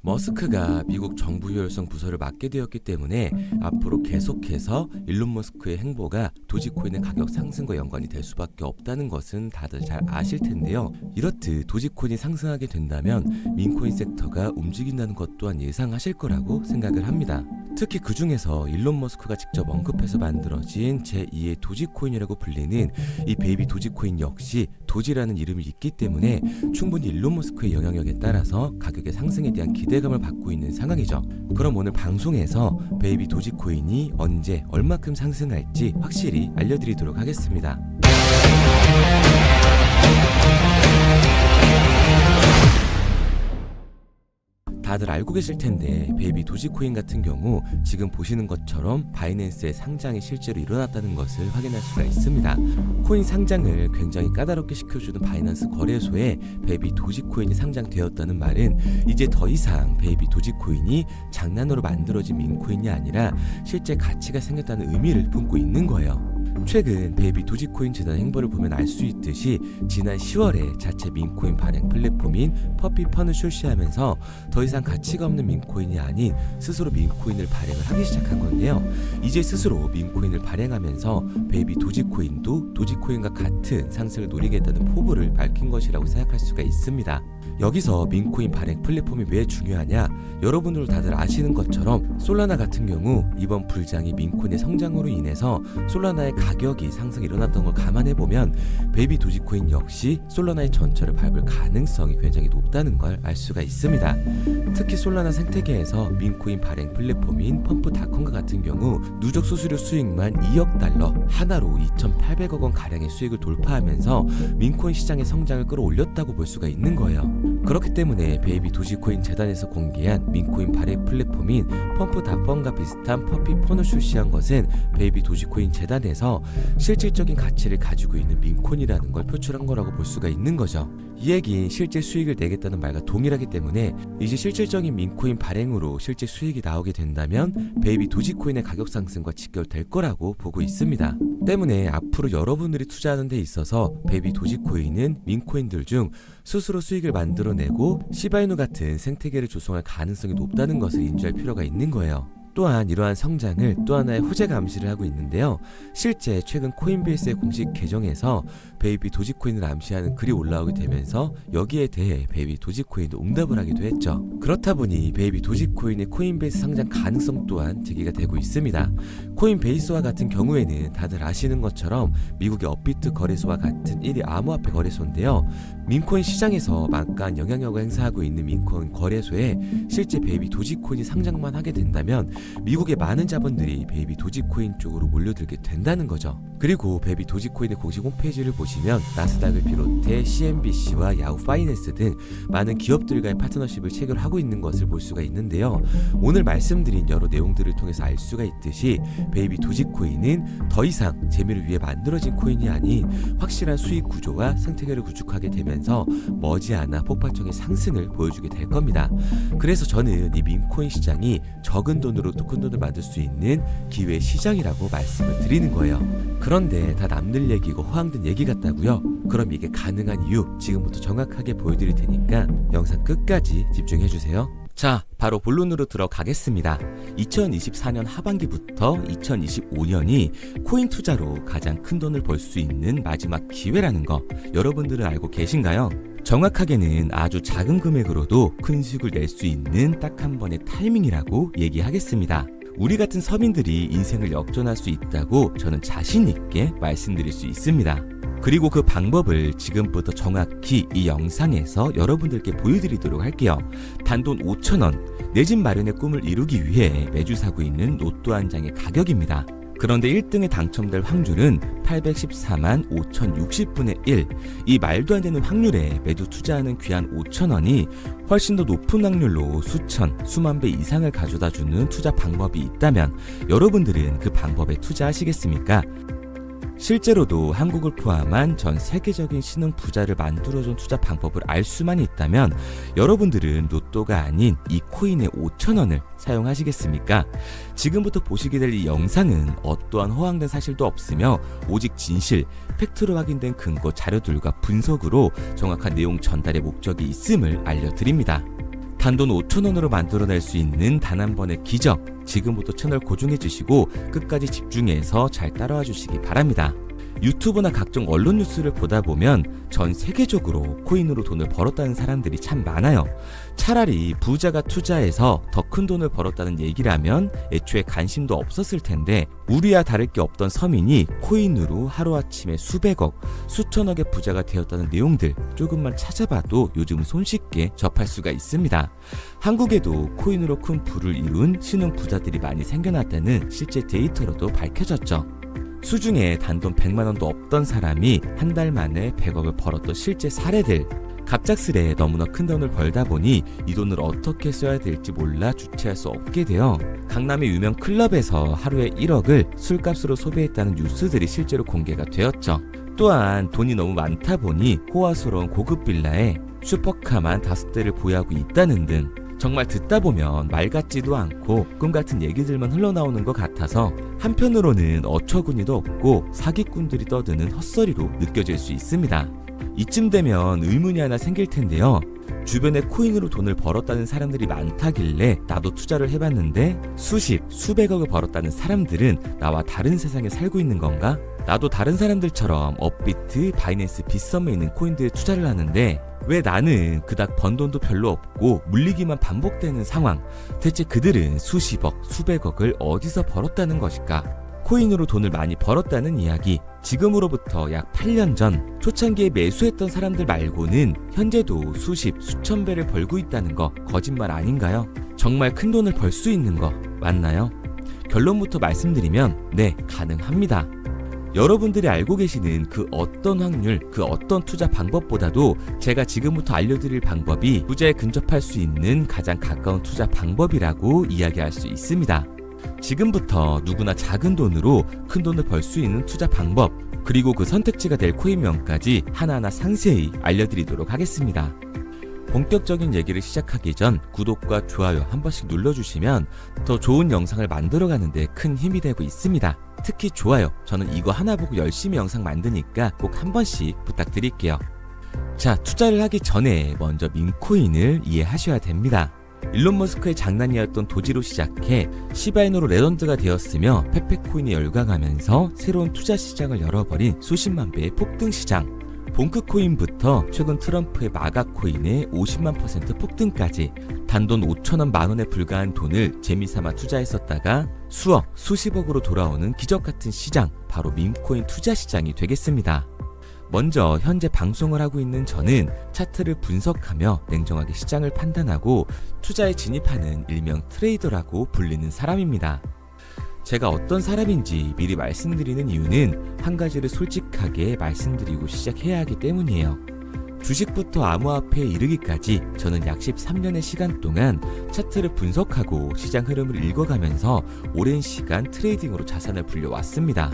머스크가 미국 정부 효율성 부서를 맡게 되었기 때문에 앞으로 계속해서 일론 머스크의 행보가 도지코인의 가격 상승과 연관이 될 수밖에 없다는 것은 다들 잘 아실 텐데요. 이렇듯 도지코인이 상승하게 된다면 민코인 섹터가 움직인다는 것 또한 예상하실 거라고 생각을 합니다. 특히 그 중에서 일론 머스크가 직접 언급해서 만들어진 제2의 도지코인이라고 불리는 이 베이비 도지코인 역시 도지라는 이름이 있기 때문에 충분히 일론 머스크의 영향력에 따라서 가격의 상승에 대한 기대감을 받고 있는 상황이죠. 그럼 오늘 방송에서 베이비 도지코인이 언제 얼마큼 상승할지 확실히 알려드리도록 하겠습니다. 다들 알고 계실 텐데 베이비 도지코인 같은 경우 지금 보시는 것처럼 바이낸스의 상장이 실제로 일어났다는 것을 확인할 수가 있습니다. 코인 상장을 굉장히 까다롭게 시켜주는 바이낸스 거래소에 베이비 도지코인이 상장되었다는 말은 이제 더 이상 베이비 도지코인이 장난으로 만들어진 민코인이 아니라 실제 가치가 생겼다는 의미를 품고 있는 거예요. 최근 베이비 도지코인 재단 행보를 보면 알 수 있듯이 지난 10월에 자체 민코인 발행 플랫폼인 퍼피펀을 출시하면서 더 이상 가치가 없는 민코인이 아닌 스스로 민코인을 발행을 하기 시작한 건데요. 이제 스스로 민코인을 발행하면서 베이비 도지코인도 도지코인과 같은 상승을 노리겠다는 포부를 밝힌 것이라고 생각할 수가 있습니다. 여기서 민코인 발행 플랫폼이 왜 중요하냐? 여러분들 다들 아시는 것처럼 솔라나 같은 경우 이번 불장이 민코인의 성장으로 인해서 솔라나의 가격이 상승이 일어났던 걸 감안해보면 베이비 도지코인 역시 솔라나의 전철을 밟을 가능성이 굉장히 높다는 걸 알 수가 있습니다. 특히 솔라나 생태계에서 민코인 발행 플랫폼인 펌프닷컴과 같은 경우 누적 수수료 수익만 2억 달러 하나로 2,800억 원 가량의 수익을 돌파하면서 민코인 시장의 성장을 끌어올렸다고 볼 수가 있는 거예요. 그렇기 때문에 베이비 도지코인 재단에서 공개한 민코인 발행 플랫폼인 펌프닷컴과 비슷한 퍼피폰을 출시한 것은 베이비 도지코인 재단에서 실질적인 가치를 가지고 있는 민코인이라는 걸 표출한 거라고 볼 수가 있는 거죠. 이 얘기는 실제 수익을 내겠다는 말과 동일하기 때문에 이제 실질적인 민코인 발행으로 실제 수익이 나오게 된다면 베이비 도지코인의 가격 상승과 직결될 거라고 보고 있습니다. 때문에 앞으로 여러분들이 투자하는 데 있어서 베이비 도지코인은 민코인들 중 스스로 수익을 만들어내고 시바이누 같은 생태계를 조성할 가능성이 높다는 것을 인지할 필요가 있는 거예요. 또한 이러한 성장을 또 하나의 호재 감시를 하고 있는데요. 실제 최근 코인베이스의 공식 계정에서 베이비 도지코인을 암시하는 글이 올라오게 되면서 여기에 대해 베이비 도지코인도 응답을 하기도 했죠. 그렇다 보니 베이비 도지코인의 코인베이스 상장 가능성 또한 제기가 되고 있습니다. 코인베이스와 같은 경우에는 다들 아시는 것처럼 미국의 업비트 거래소와 같은 1위 암호화폐 거래소인데요. 민코인 시장에서 막강한 영향력을 행사하고 있는 민코인 거래소에 실제 베이비 도지코인이 상장만 하게 된다면 미국의 많은 자본들이 베이비 도지코인 쪽으로 몰려들게 된다는 거죠. 그리고 베이비 도지코인의 공식 홈페이지를 보시면 나스닥을 비롯해 CNBC와 야후 파이낸스 등 많은 기업들과의 파트너십을 체결하고 있는 것을 볼 수가 있는데요. 오늘 말씀드린 여러 내용들을 통해서 알 수가 있듯이 베이비 도지코인은 더 이상 재미를 위해 만들어진 코인이 아닌 확실한 수익 구조와 생태계를 구축하게 되면서 머지않아 폭발적인 상승을 보여주게 될 겁니다. 그래서 저는 이 민코인 시장이 적은 돈으로 또 큰 돈을 만들 수 있는 기회의 시장이라고 말씀을 드리는 거예요. 그런데 다 남들 얘기고 허황된 얘기 같다고요? 그럼 이게 가능한 이유 지금부터 정확하게 보여드릴 테니까 영상 끝까지 집중해주세요. 자, 바로 본론으로 들어가겠습니다. 2024년 하반기부터 2025년이 코인 투자로 가장 큰 돈을 벌 수 있는 마지막 기회라는 거 여러분들은 알고 계신가요? 정확하게는 아주 작은 금액으로도 큰 수익을 낼 수 있는 딱 한 번의 타이밍이라고 얘기하겠습니다. 우리 같은 서민들이 인생을 역전할 수 있다고 저는 자신 있게 말씀드릴 수 있습니다. 그리고 그 방법을 지금부터 정확히 이 영상에서 여러분들께 보여드리도록 할게요. 단돈 5,000원, 내 집 마련의 꿈을 이루기 위해 매주 사고 있는 로또 한 장의 가격입니다. 그런데 1등에 당첨될 확률은 814만 5060분의 1. 이 말도 안 되는 확률에 매주 투자하는 귀한 5,000원이 훨씬 더 높은 확률로 수천, 수만 배 이상을 가져다주는 투자 방법이 있다면 여러분들은 그 방법에 투자하시겠습니까? 실제로도 한국을 포함한 전 세계적인 신흥 부자를 만들어준 투자 방법을 알 수만 있다면 여러분들은 로또가 아닌 이 코인의 5,000원을 사용하시겠습니까? 지금부터 보시게 될 이 영상은 어떠한 허황된 사실도 없으며 오직 진실, 팩트로 확인된 근거 자료들과 분석으로 정확한 내용 전달의 목적이 있음을 알려드립니다. 단돈 5,000원으로 만들어낼 수 있는 단 한 번의 기적, 지금부터 채널 고정해주시고 끝까지 집중해서 잘 따라와 주시기 바랍니다. 유튜브나 각종 언론 뉴스를 보다 보면 전 세계적으로 코인으로 돈을 벌었다는 사람들이 참 많아요. 차라리 부자가 투자해서 더 큰 돈을 벌었다는 얘기라면 애초에 관심도 없었을 텐데 우리와 다를 게 없던 서민이 코인으로 하루아침에 수백억, 수천억의 부자가 되었다는 내용들 조금만 찾아봐도 요즘 손쉽게 접할 수가 있습니다. 한국에도 코인으로 큰 부를 이룬 신흥 부자들이 많이 생겨났다는 실제 데이터로도 밝혀졌죠. 수중에 단돈 100만원도 없던 사람이 한 달 만에 100억을 벌었던 실제 사례들. 갑작스레 너무나 큰 돈을 벌다 보니 이 돈을 어떻게 써야 될지 몰라 주체할 수 없게 되어 강남의 유명 클럽에서 하루에 1억을 술값으로 소비했다는 뉴스들이 실제로 공개가 되었죠. 또한 돈이 너무 많다 보니 호화스러운 고급 빌라에 슈퍼카만 5대를 보유하고 있다는 등 정말 듣다 보면 말 같지도 않고 꿈 같은 얘기들만 흘러나오는 것 같아서 한편으로는 어처구니도 없고 사기꾼들이 떠드는 헛소리로 느껴질 수 있습니다. 이쯤 되면 의문이 하나 생길 텐데요. 주변에 코인으로 돈을 벌었다는 사람들이 많다길래 나도 투자를 해봤는데 수십, 수백억을 벌었다는 사람들은 나와 다른 세상에 살고 있는 건가? 나도 다른 사람들처럼 업비트, 바이낸스, 빗썸에 있는 코인들에 투자를 하는데 왜 나는 그닥 번 돈도 별로 없고 물리기만 반복되는 상황? 대체 그들은 수십억, 수백억을 어디서 벌었다는 것일까? 코인으로 돈을 많이 벌었다는 이야기, 지금으로부터 약 8년 전 초창기에 매수했던 사람들 말고는 현재도 수십, 수천 배를 벌고 있다는 거 거짓말 아닌가요? 정말 큰 돈을 벌 수 있는 거 맞나요? 결론부터 말씀드리면 네, 가능합니다. 여러분들이 알고 계시는 그 어떤 확률, 그 어떤 투자 방법보다도 제가 지금부터 알려드릴 방법이 부자에 근접할 수 있는 가장 가까운 투자 방법이라고 이야기할 수 있습니다. 지금부터 누구나 작은 돈으로 큰 돈을 벌 수 있는 투자 방법, 그리고 그 선택지가 될 코인명까지 하나하나 상세히 알려드리도록 하겠습니다. 본격적인 얘기를 시작하기 전 구독과 좋아요 한 번씩 눌러주시면 더 좋은 영상을 만들어가는 데 큰 힘이 되고 있습니다. 특히 좋아요, 저는 이거 하나 보고 열심히 영상 만드니까 꼭 한 번씩 부탁드릴게요. 자, 투자를 하기 전에 먼저 민코인을 이해하셔야 됩니다. 일론 머스크의 장난이었던 도지로 시작해 시바이누로 레전드가 되었으며 페페코인이 열광하면서 새로운 투자 시장을 열어버린 수십만 배의 폭등 시장. 봉크코인부터 최근 트럼프의 마가코인의 50만% 폭등까지 단돈 5천원 만원에 불과한 돈을 재미삼아 투자했었다가 수억, 수십억으로 돌아오는 기적같은 시장, 바로 밈코인 투자 시장이 되겠습니다. 먼저 현재 방송을 하고 있는 저는 차트를 분석하며 냉정하게 시장을 판단하고 투자에 진입하는 일명 트레이더라고 불리는 사람입니다. 제가 어떤 사람인지 미리 말씀드리는 이유는 한 가지를 솔직하게 말씀드리고 시작해야 하기 때문이에요. 주식부터 암호화폐에 이르기까지 저는 약 13년의 시간 동안 차트를 분석하고 시장 흐름을 읽어가면서 오랜 시간 트레이딩으로 자산을 불려왔습니다.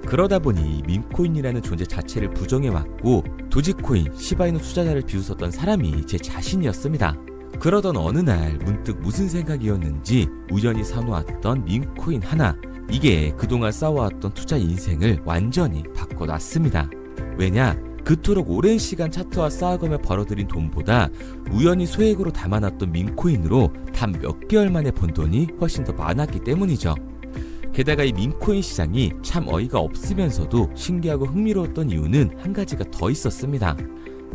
그러다 보니 밈코인이라는 존재 자체를 부정해왔고 도지코인, 시바이누 투자자를 비웃었던 사람이 제 자신이었습니다. 그러던 어느 날 문득 무슨 생각이었는지 우연히 사놓았던 밈코인 하나, 이게 그동안 쌓아왔던 투자 인생을 완전히 바꿔놨습니다. 왜냐? 그토록 오랜 시간 차트와 쌓아가며 벌어들인 돈보다 우연히 소액으로 담아놨던 밈코인으로 단 몇 개월 만에 번 돈이 훨씬 더 많았기 때문이죠. 게다가 이 밈코인 시장이 참 어이가 없으면서도 신기하고 흥미로웠던 이유는 한 가지가 더 있었습니다.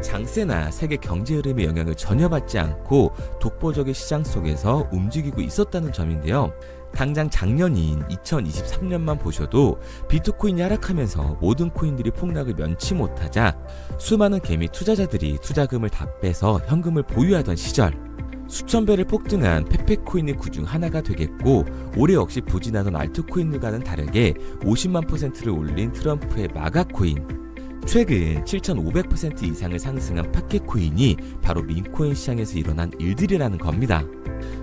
장세나 세계 경제 흐름의 영향을 전혀 받지 않고 독보적인 시장 속에서 움직이고 있었다는 점인데요. 당장 작년인 2023년만 보셔도 비트코인이 하락하면서 모든 코인들이 폭락을 면치 못하자 수많은 개미 투자자들이 투자금을 다 빼서 현금을 보유하던 시절, 수천 배를 폭등한 페페코인이 그중 하나가 되겠고, 올해 역시 부진하던 알트코인들과는 다르게 50만 %를 올린 트럼프의 마가코인, 최근 7,500% 이상을 상승한 파켓코인이 바로 밈코인 시장에서 일어난 일들이라는 겁니다.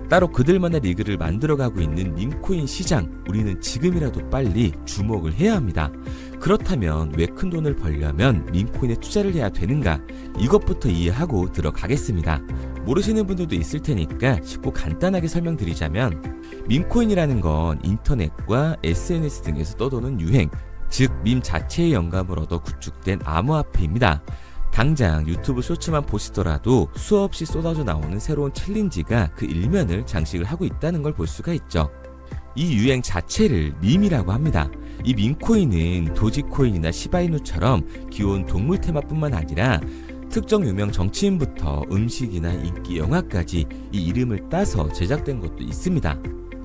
따로 그들만의 리그를 만들어가고 있는 밈코인 시장, 우리는 지금이라도 빨리 주목을 해야 합니다. 그렇다면 왜 큰 돈을 벌려면 밈코인에 투자를 해야 되는가? 이것부터 이해하고 들어가겠습니다. 모르시는 분들도 있을 테니까 쉽고 간단하게 설명드리자면, 밈코인이라는 건 인터넷과 SNS 등에서 떠도는 유행, 즉 밈 자체의 영감을 얻어 구축된 암호화폐입니다. 당장 유튜브 쇼츠만 보시더라도 수없이 쏟아져 나오는 새로운 챌린지가 그 일면을 장식을 하고 있다는 걸 볼 수가 있죠. 이 유행 자체를 밈이라고 합니다. 이 밈코인은 도지코인이나 시바이누처럼 귀여운 동물 테마뿐만 아니라 특정 유명 정치인부터 음식이나 인기 영화까지 이 이름을 따서 제작된 것도 있습니다.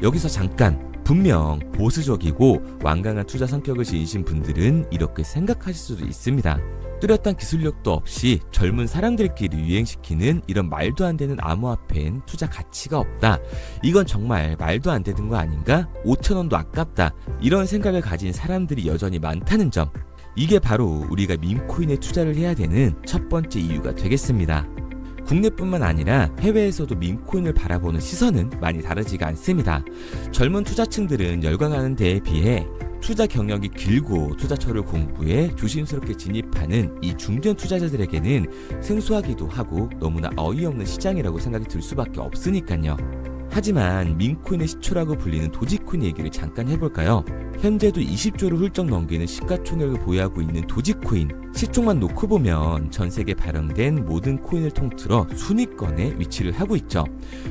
여기서 잠깐, 분명 보수적이고 완강한 투자 성격을 지니신 분들은 이렇게 생각하실 수도 있습니다. 뚜렷한 기술력도 없이 젊은 사람들끼리 유행시키는 이런 말도 안 되는 암호화폐엔 투자 가치가 없다. 이건 정말 말도 안 되는 거 아닌가? 5,000원도 아깝다. 이런 생각을 가진 사람들이 여전히 많다는 점. 이게 바로 우리가 밈코인에 투자를 해야 되는 첫 번째 이유가 되겠습니다. 국내뿐만 아니라 해외에서도 밈코인을 바라보는 시선은 많이 다르지가 않습니다. 젊은 투자층들은 열광하는 데에 비해 투자 경력이 길고 투자처를 공부해 조심스럽게 진입하는 이 중견 투자자들에게는 생소하기도 하고 너무나 어이없는 시장이라고 생각이 들 수밖에 없으니까요. 하지만 밈코인의 시초라고 불리는 도지코인 얘기를 잠깐 해볼까요? 현재도 20조를 훌쩍 넘기는 시가총액을 보유하고 있는 도지코인, 시총만 놓고 보면 전 세계 발행된 모든 코인을 통틀어 순위권에 위치를 하고 있죠.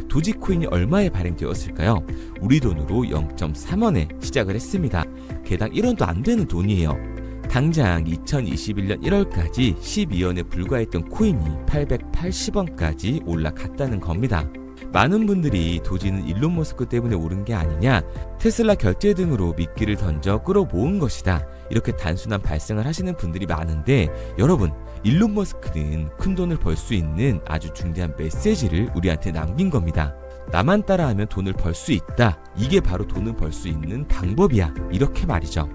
도지코인이 얼마에 발행되었을까요? 우리 돈으로 0.3원에 시작을 했습니다. 개당 1원도 안 되는 돈이에요. 당장 2021년 1월까지 12원에 불과했던 코인이 880원까지 올라갔다는 겁니다. 많은 분들이 도지는 일론 머스크 때문에 오른 게 아니냐, 테슬라 결제 등으로 미끼를 던져 끌어모은 것이다, 이렇게 단순한 발생을 하시는 분들이 많은데, 여러분, 일론 머스크는 큰 돈을 벌 수 있는 아주 중대한 메시지를 우리한테 남긴 겁니다. 나만 따라하면 돈을 벌 수 있다, 이게 바로 돈을 벌 수 있는 방법이야, 이렇게 말이죠.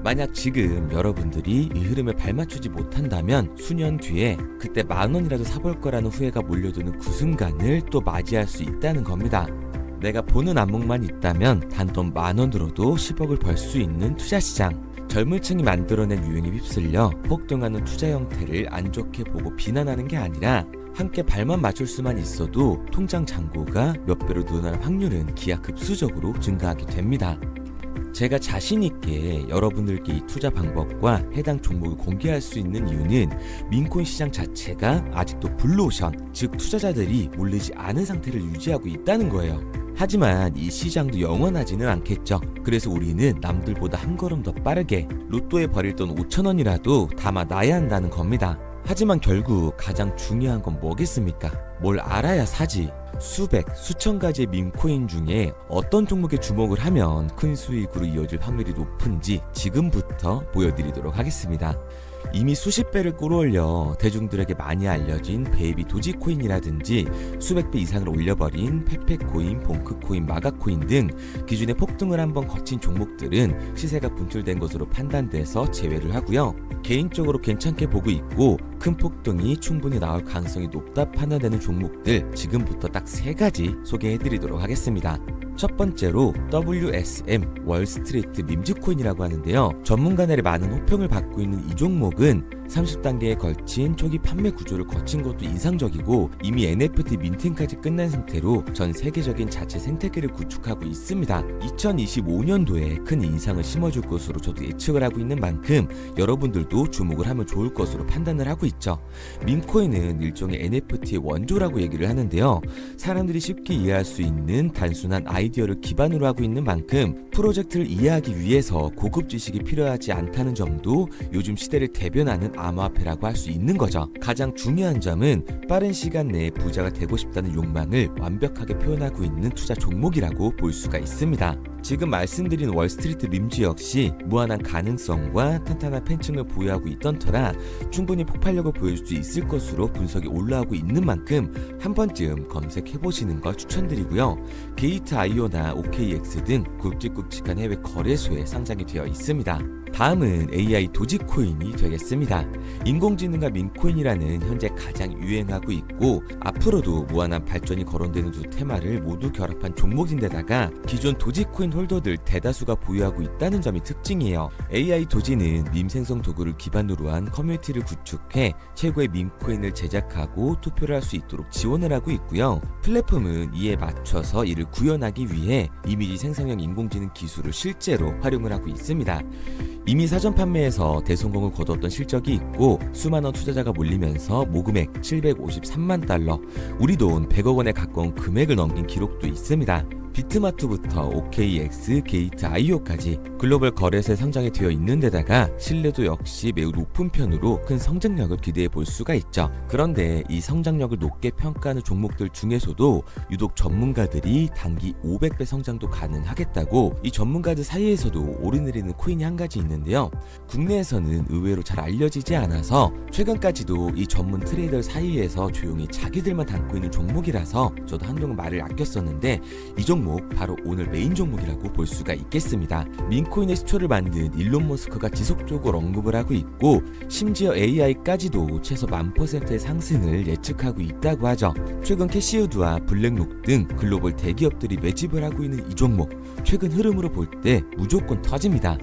만약 지금 여러분들이 이 흐름에 발맞추지 못한다면 수년 뒤에 그때 10,000원이라도 사볼 거라는 후회가 몰려드는 그 순간을 또 맞이할 수 있다는 겁니다. 내가 보는 안목만 있다면 단돈 10,000원 들어도 10억을 벌 수 있는 투자시장, 젊은 층이 만들어낸 유행에 휩쓸려 폭등하는 투자 형태를 안 좋게 보고 비난하는 게 아니라 함께 발만 맞출 수만 있어도 통장 잔고가 몇 배로 늘어날 확률은 기하급수적으로 증가하게 됩니다. 제가 자신있게 여러분들께 이 투자 방법과 해당 종목을 공개할 수 있는 이유는 밈코인 시장 자체가 아직도 블루오션, 즉 투자자들이 몰리지 않은 상태를 유지하고 있다는 거예요. 하지만 이 시장도 영원하지는 않겠죠. 그래서 우리는 남들보다 한 걸음 더 빠르게 로또에 버릴 돈 5,000원이라도 담아놔야 한다는 겁니다. 하지만 결국 가장 중요한 건 뭐겠습니까? 뭘 알아야 사지. 수백, 수천 가지의 밈코인 중에 어떤 종목에 주목을 하면 큰 수익으로 이어질 확률이 높은지 지금부터 보여드리도록 하겠습니다. 이미 수십 배를 끌어올려 대중들에게 많이 알려진 베이비 도지코인이라든지 수백 배 이상을 올려버린 페페코인, 봉크코인, 마가코인 등 기존에 폭등을 한번 거친 종목들은 시세가 분출된 것으로 판단돼서 제외를 하고요. 개인적으로 괜찮게 보고 있고 큰 폭등이 충분히 나올 가능성이 높다 판단되는 종목들 지금부터 딱 3가지 소개해드리도록 하겠습니다. 첫 번째로 WSM 월스트리트 밈즈코인이라고 하는데요. 전문가들의 많은 호평을 받고 있는 이 종목은 30단계에 걸친 초기 판매 구조를 거친 것도 인상적이고 이미 NFT 민팅까지 끝난 상태로 전 세계적인 자체 생태계를 구축하고 있습니다. 2025년도에 큰 인상을 심어줄 것으로 저도 예측을 하고 있는 만큼 여러분들도 주목을 하면 좋을 것으로 판단을 하고 있죠. 밈코인은 일종의 NFT의 원조라고 얘기를 하는데요. 사람들이 쉽게 이해할 수 있는 단순한 아이디어를 기반으로 하고 있는 만큼 프로젝트를 이해하기 위해서 고급 지식이 필요하지 않다는 점도 요즘 시대를 대변하는 암호화폐라고 할 수 있는 거죠. 가장 중요한 점은 빠른 시간 내에 부자가 되고 싶다는 욕망을 완벽하게 표현하고 있는 투자 종목이라고 볼 수가 있습니다. 지금 말씀드린 월스트리트 밈즈 역시 무한한 가능성과 탄탄한 팬층을 보유하고 있던 터라 충분히 폭발력을 보여줄 수 있을 것으로 분석이 올라오고 있는 만큼 한 번쯤 검색해보시는 걸 추천드리고요. 게이트.io나 OKX 등 굵직굵직한 해외 거래소에 상장이 되어 있습니다. 다음은 AI 도지코인이 되겠습니다. 인공지능과 밈코인이라는 현재 가장 유행하고 있고 앞으로도 무한한 발전이 거론되는 두 테마를 모두 결합한 종목인데다가 기존 도지코인 홀더들 대다수가 보유하고 있다는 점이 특징이에요. AI 도지는 밈 생성 도구를 기반으로 한 커뮤니티를 구축해 최고의 밈코인을 제작하고 투표를 할 수 있도록 지원을 하고 있고요. 플랫폼은 이에 맞춰서 이를 구현하기 위해 이미지 생성형 인공지능 기술을 실제로 활용을 하고 있습니다. 이미 사전 판매에서 대성공을 거뒀던 실적이 있고 수많은 투자자가 몰리면서 모금액 753만 달러, 우리 돈 100억 원에 가까운 금액을 넘긴 기록도 있습니다. 비트마트부터 OKX, 게이트 IO까지 글로벌 거래소에 상장이 되어 있는 데다가 신뢰도 역시 매우 높은 편으로 큰 성장력을 기대해 볼 수가 있죠. 그런데 이 성장력을 높게 평가하는 종목들 중에서도 유독 전문가들이 단기 500배 성장도 가능하겠다고 이 전문가들 사이에서도 오르내리는 코인이 한 가지 있는데요. 국내에서는 의외로 잘 알려지지 않아서 최근까지도 이 전문 트레이더 사이에서 조용히 자기들만 담고 있는 종목이라서 저도 한동안 말을 아꼈었는데 이 종목 바로 오늘 메인 종목이라고 볼 수가 있겠습니다. 민코인의 시초를 만든 일론 머스크가 지속적으로 언급을 하고 있고 심지어 AI까지도 최소 1000%의 상승을 예측하고 있다고 하죠. 최근 캐시우드와 블랙록 등 글로벌 대기업들이 매집을 하고 있는 이 종목, 최근 흐름으로 볼 때 무조건 터집니다.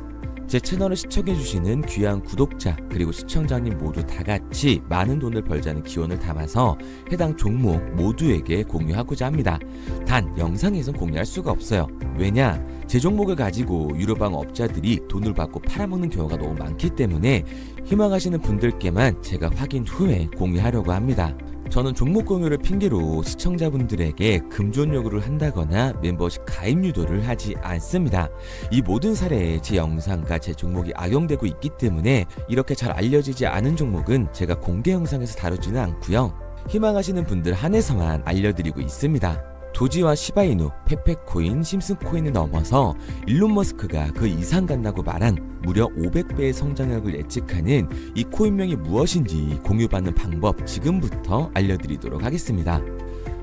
제 채널을 시청해주시는 귀한 구독자 그리고 시청자님 모두 다같이 많은 돈을 벌자는 기원을 담아서 해당 종목 모두에게 공유하고자 합니다. 단 영상에선 공유할 수가 없어요. 왜냐? 제 종목을 가지고 유료방 업자들이 돈을 받고 팔아먹는 경우가 너무 많기 때문에 희망하시는 분들께만 제가 확인 후에 공유하려고 합니다. 저는 종목 공유를 핑계로 시청자분들에게 금전 요구를 한다거나 멤버십 가입 유도를 하지 않습니다. 이 모든 사례에 제 영상과 제 종목이 악용되고 있기 때문에 이렇게 잘 알려지지 않은 종목은 제가 공개 영상에서 다루지는 않고요. 희망하시는 분들 한해서만 알려드리고 있습니다. 도지와 시바이누, 페페코인, 심슨코인을 넘어서 일론 머스크가 그 이상 간다고 말한 무려 500배의 성장력을 예측하는 이 코인명이 무엇인지 공유받는 방법 지금부터 알려드리도록 하겠습니다.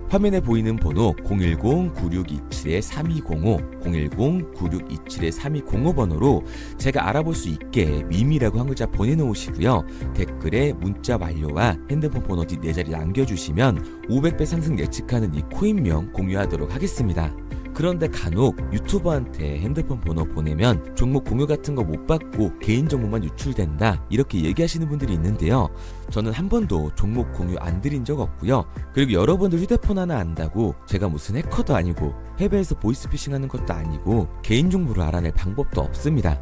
화면에 보이는 번호 010-9627-3205, 010-9627-3205 번호로 제가 알아볼 수 있게 미미라고 한 글자 보내놓으시고요. 댓글에 문자 완료와 핸드폰 번호 뒷 4자리 남겨주시면 500배 상승 예측하는 이 코인명 공유하도록 하겠습니다. 그런데 간혹 유튜버한테 핸드폰 번호 보내면 종목 공유 같은 거 못 받고 개인정보만 유출된다 이렇게 얘기하시는 분들이 있는데요. 저는 한 번도 종목 공유 안 드린 적 없고요. 그리고 여러분들 휴대폰 하나 안다고 제가 무슨 해커도 아니고 해외에서 보이스피싱 하는 것도 아니고 개인정보를 알아낼 방법도 없습니다.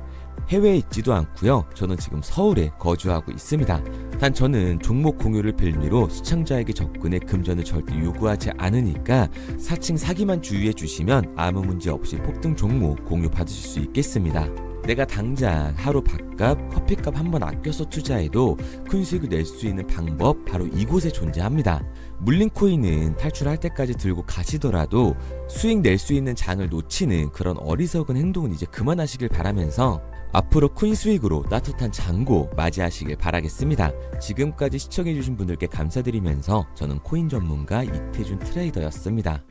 해외에 있지도 않고요. 저는 지금 서울에 거주하고 있습니다. 단 저는 종목 공유를 빌미로 시청자에게 접근의 금전을 절대 요구하지 않으니까 사칭 사기만 주의해 주시면 아무 문제 없이 폭등 종목 공유 받으실 수 있겠습니다. 내가 당장 하루 밥값, 커피값 한번 아껴서 투자해도 큰 수익을 낼 수 있는 방법 바로 이곳에 존재합니다. 물린 코인은 탈출할 때까지 들고 가시더라도 수익 낼 수 있는 장을 놓치는 그런 어리석은 행동은 이제 그만하시길 바라면서 앞으로 큰 수익으로 따뜻한 장고 맞이하시길 바라겠습니다. 지금까지 시청해주신 분들께 감사드리면서 저는 코인 전문가 이태준 트레이더였습니다.